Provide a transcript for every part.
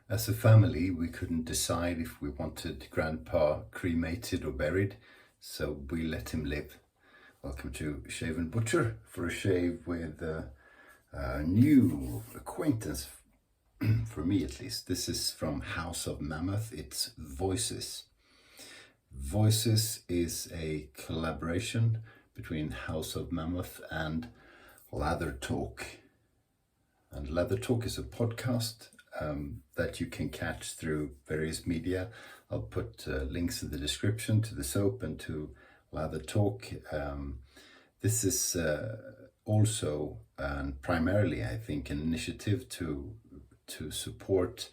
As a family, we couldn't decide if we wanted Grandpa cremated or buried, so we let him live. Welcome to Shave&Butcher for a shave with a new acquaintance, for me at least. This is from House of Mammouth. It's Voices. Voices is a collaboration between House of Mammouth and Lather Talk. And Lather Talk is a podcast that you can catch through various media. I'll put links in the description to the soap and to Lather Talk. This is also and primarily, I think, an initiative to support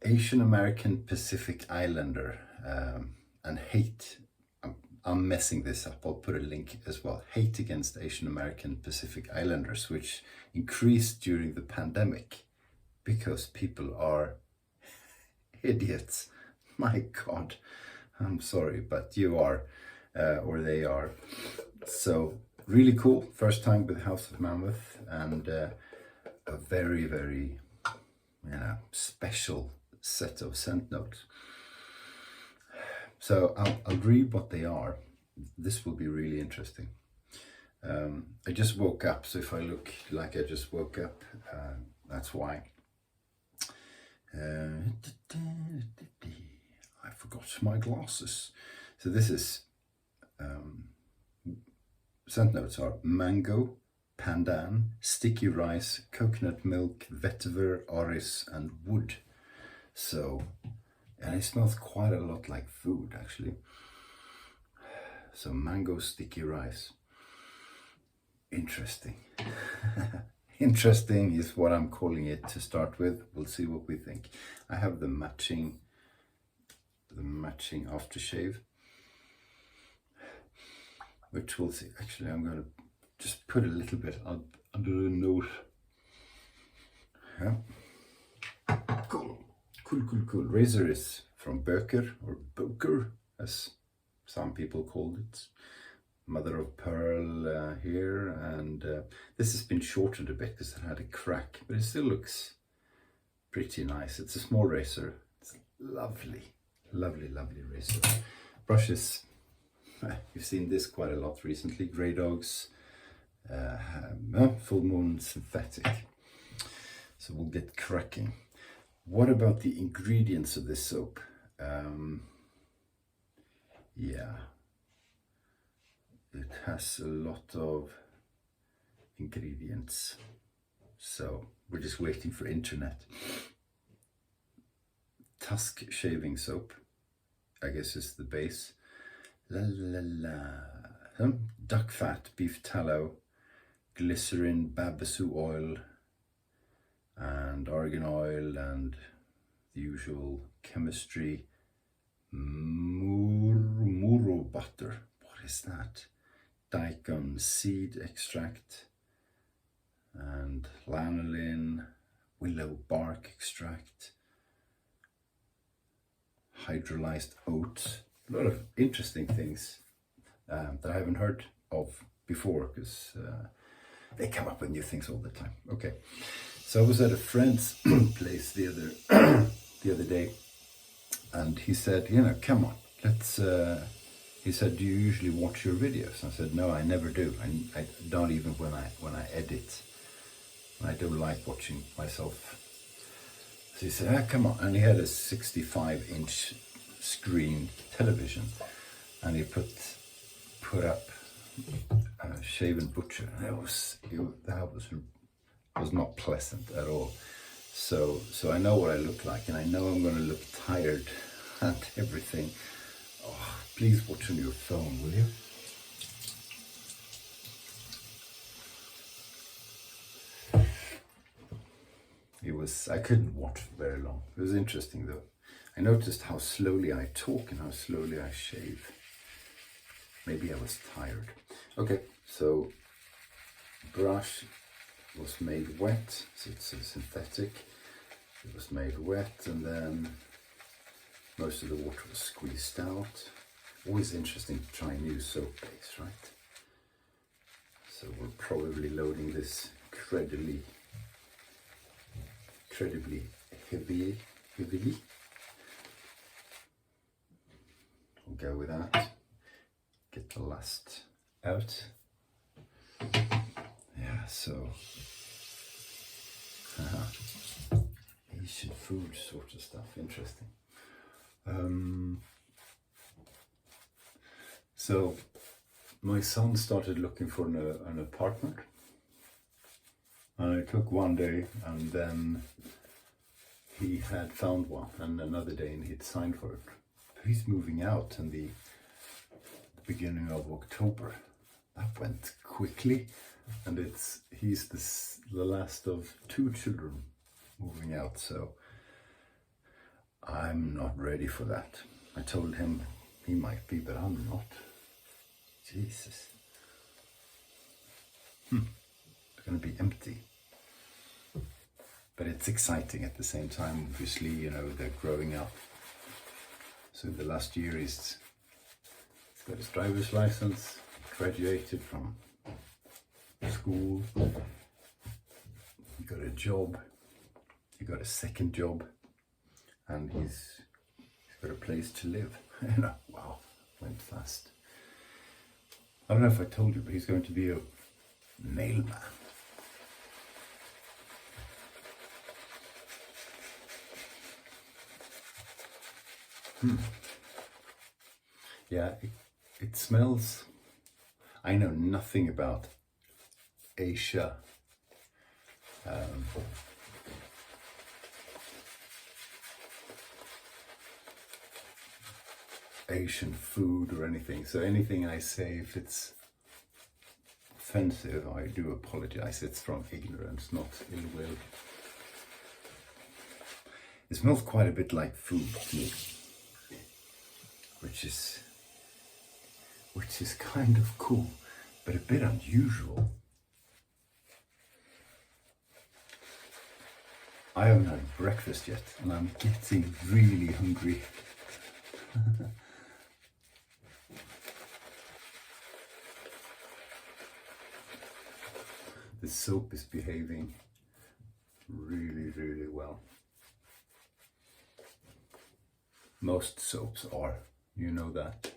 Asian American Pacific Islander and hate. I'm messing this up. I'll put a link as well. Hate against Asian American Pacific Islanders, which increased during the pandemic because people are idiots. My God, I'm sorry, but you are, or they are. So really cool. First time with House of Mammouth, and a very, very special set of scent notes. So I'll read what they are. This will be really interesting. I just woke up, so if I look like I just woke up, that's why. I forgot my glasses. So this is, scent notes are mango, pandan, sticky rice, coconut milk, vetiver, orris, and wood. So, and it smells quite a lot like food, actually. So mango, sticky rice. Interesting. Interesting is what I'm calling it to start with. We'll see what we think. I have the matching aftershave, which we'll see. Actually, I'm going to just put a little bit under the nose. Yeah. Cool. Razor is from Böker, or Boker, as some people called it. Mother of pearl here, and this has been shortened a bit because it had a crack, but it still looks pretty nice. It's a small razor. It's lovely, lovely, lovely razor. Brushes, you've seen this quite a lot recently. Grey Dogs, Full Moon Synthetic. So we'll get cracking. What about the ingredients of this soap? Yeah, it has a lot of ingredients, so we're just waiting for internet. Tusk shaving soap, I guess, is the base. Duck fat, beef tallow, glycerin, babassu oil, and argan oil, and the usual chemistry. Muro butter. What is that? Daikon seed extract, and lanolin, willow bark extract, hydrolyzed oats. A lot of interesting things that I haven't heard of before, because they come up with new things all the time. Okay, so I was at a friend's place the other day, and he said, come on, let's. He said, do you usually watch your videos? I said, no, I never do. I don't, even when I edit. I don't like watching myself. So he said, come on. And he had a 65-inch screen television, and he put up Shave&Butcher. That was not pleasant at all. So I know what I look like, and I know I'm going to look tired and everything. Oh, please watch on your phone, will you? I couldn't watch for very long. It was interesting though. I noticed how slowly I talk and how slowly I shave. Maybe I was tired. Okay, so brush was made wet, so it's a synthetic. It was made wet, and then most of the water was squeezed out. Always interesting to try new soap base, right? So we're probably loading this credibly incredibly heavily. We'll go with that. Get the last out. Yeah, so Asian food sort of stuff, interesting. So my son started looking for an apartment, and it took one day, and then he had found one, and another day, and he'd signed for it. He's moving out in the beginning of October. That went quickly, and he's the last of 2 children moving out, so I'm not ready for that. I told him he might be, but I'm not. Jesus. It's gonna be empty. But it's exciting at the same time, obviously, you know, they're growing up. So the last year he's got his driver's license, graduated from school, he got a job, he got a second job, and he's got a place to live. You know, wow, went fast. I don't know if I told you, but he's going to be a mailman. Yeah, it smells. I know nothing about Asia. Asian food or anything. So anything I say, if it's offensive, I do apologize. It's from ignorance, not ill will. It smells quite a bit like food to me, which is kind of cool, but a bit unusual. I haven't had breakfast yet, and I'm getting really hungry. The soap is behaving really, really well. Most soaps are, you know that.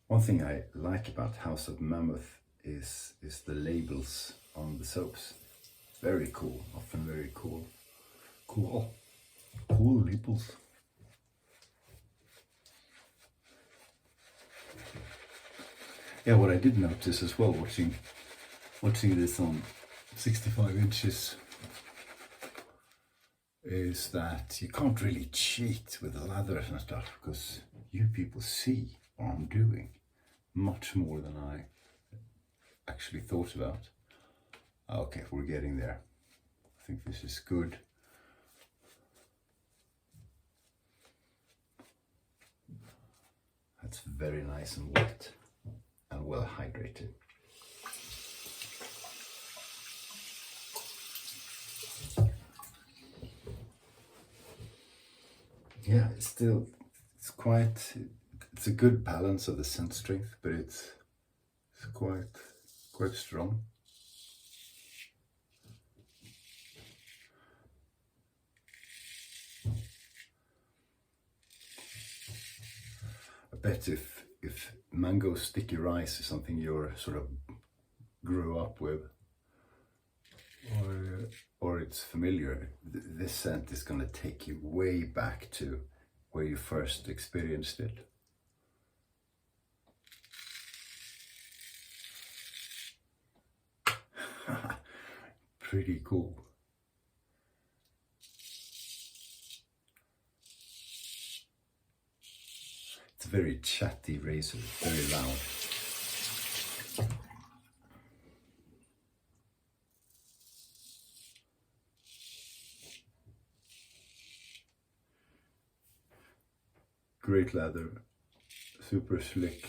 One thing I like about House of Mammouth is the labels on the soaps. Very cool, often very cool. Cool labels. Yeah, what I did notice as well, watching this on 65 inches, is that you can't really cheat with the lather and stuff, because you people see what I'm doing much more than I actually thought about. Okay, we're getting there. I think this is good. That's very nice and wet and well hydrated. Yeah, it's a good balance of the scent strength, but it's quite strong. I bet if mango sticky rice is something you're sort of grew up with, or it's familiar, this scent is going to take you way back to where you first experienced it. Pretty cool. It's a very chatty razor, very loud. Great lather, super slick.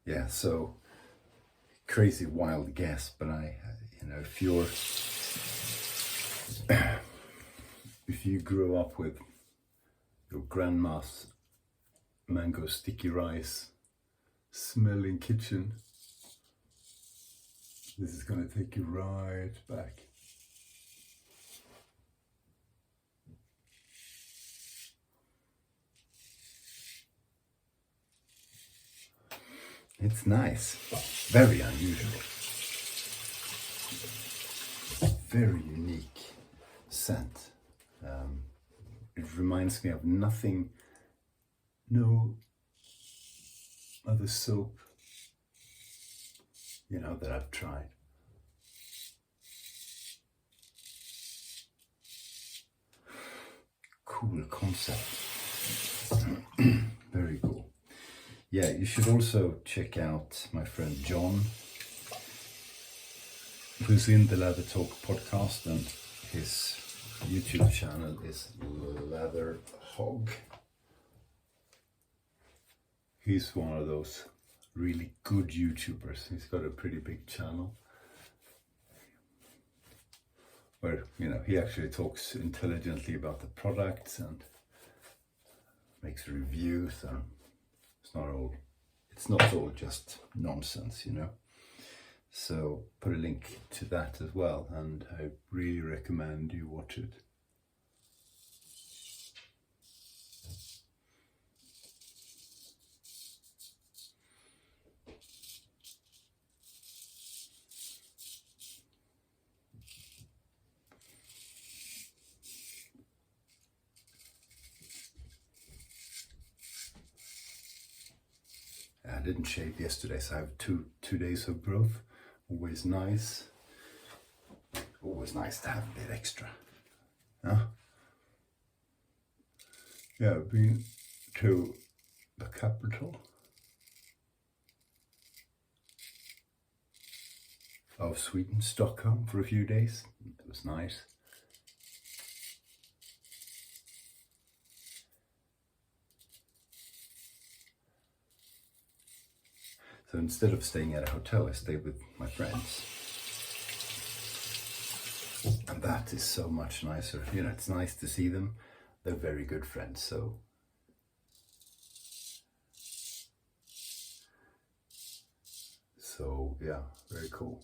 Yeah, so crazy wild guess, but if you're if you grew up with your grandma's mango sticky rice smelling kitchen, this is going to take you right back. It's nice, very unusual, very unique scent. It reminds me of nothing, no other soap, you know, that I've tried. Cool concept. Very cool. Yeah, you should also check out my friend John, who's in the Lather Talk podcast, and his YouTube channel is Lather Hog. He's one of those really good YouTubers. He's got a pretty big channel where, you know, he actually talks intelligently about the products and makes reviews, and it's not all just nonsense, you know. So put a link to that as well, and I really recommend you watch it. I didn't shave yesterday, so I have two days of growth. Always nice. Always nice to have a bit extra. Huh? Yeah, I've been to the capital of Sweden, Stockholm, for a few days. It was nice. So instead of staying at a hotel, I stayed with my friends. And that is so much nicer. You know, it's nice to see them. They're very good friends, so. So, yeah, very cool.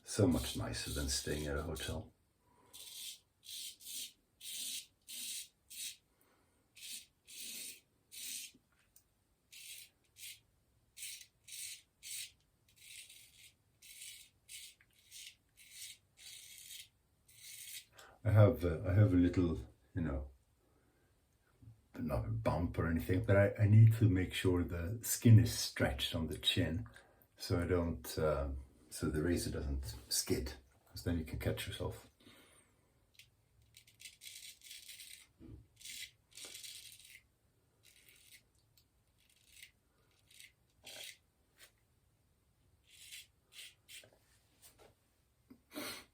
So much nicer than staying at a hotel. I have a little, you know, not a bump or anything, but I need to make sure the skin is stretched on the chin, so I don't, so the razor doesn't skid, because then you can cut yourself.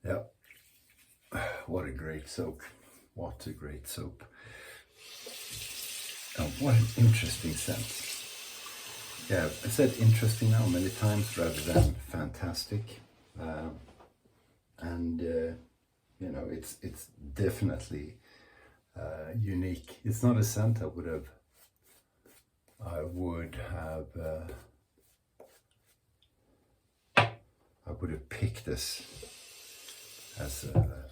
Yeah. What a great soap. What a great soap. Oh, what an interesting scent. Yeah, I said interesting now many times rather than fantastic. And you know, it's definitely unique. It's not a scent I would have picked this as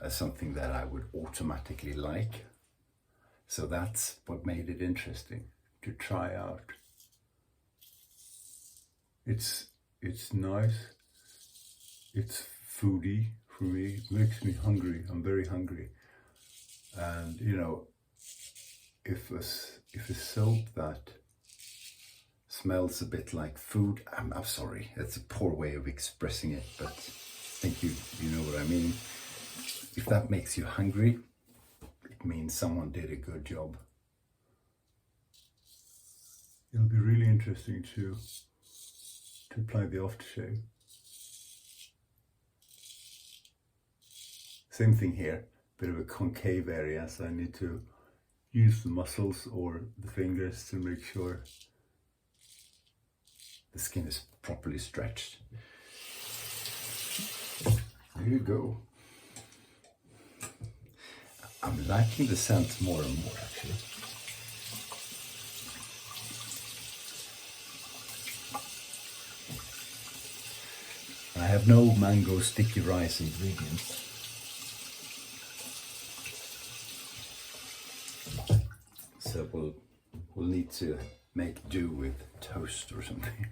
something that I would automatically like. So that's what made it interesting to try out. It's nice. It's foodie for me. It makes me hungry. I'm very hungry. And you know, if a soap that smells a bit like food, I'm sorry, that's a poor way of expressing it, but I think you know what I mean. If that makes you hungry, it means someone did a good job. It'll be really interesting to apply the aftershave. Same thing here, bit of a concave area, so I need to use the muscles or the fingers to make sure the skin is properly stretched. There you go. I'm liking the scent more and more actually. I have no mango sticky rice ingredients. So we'll need to make do with toast or something.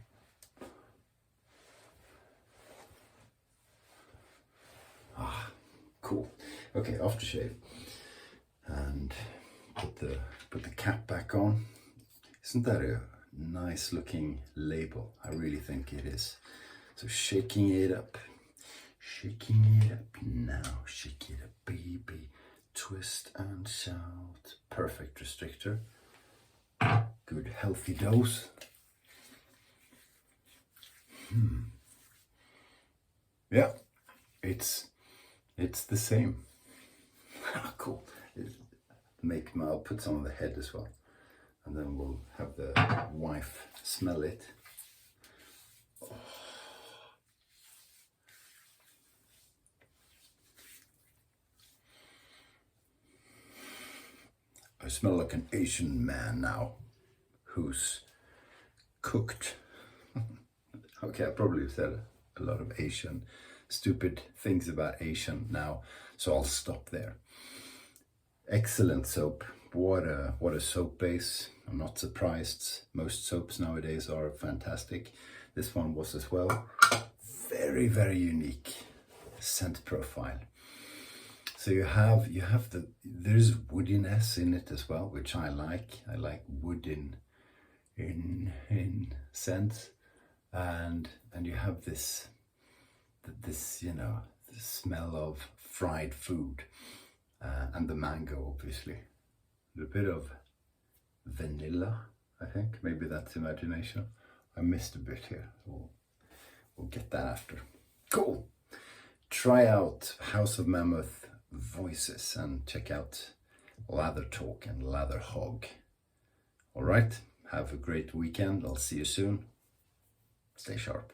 Ah, cool. Okay, aftershave. And put the cap back on. Isn't that a nice looking label? I really think it is. So shaking it up now, shake it up, baby, twist and shout. Perfect restrictor, good healthy dose. Yeah, it's the same. Cool. I'll put some on the head as well, and then we'll have the wife smell it. I smell like an Asian man now who's cooked. Okay, I probably said a lot of Asian, stupid things about Asian now, so I'll stop there. Excellent soap. What a soap base. I'm not surprised. Most soaps nowadays are fantastic. This one was as well. Very, very unique scent profile. So you have there's woodiness in it as well, which I like. I like wood in scents, and you have this the smell of fried food, and the mango obviously. A bit of vanilla, I think. Maybe that's imagination. I missed a bit here. We'll get that after. Cool. Try out House of Mammouth voices and check out Lather Talk and Lather Hog. All right, have a great weekend. I'll see you soon. Stay sharp.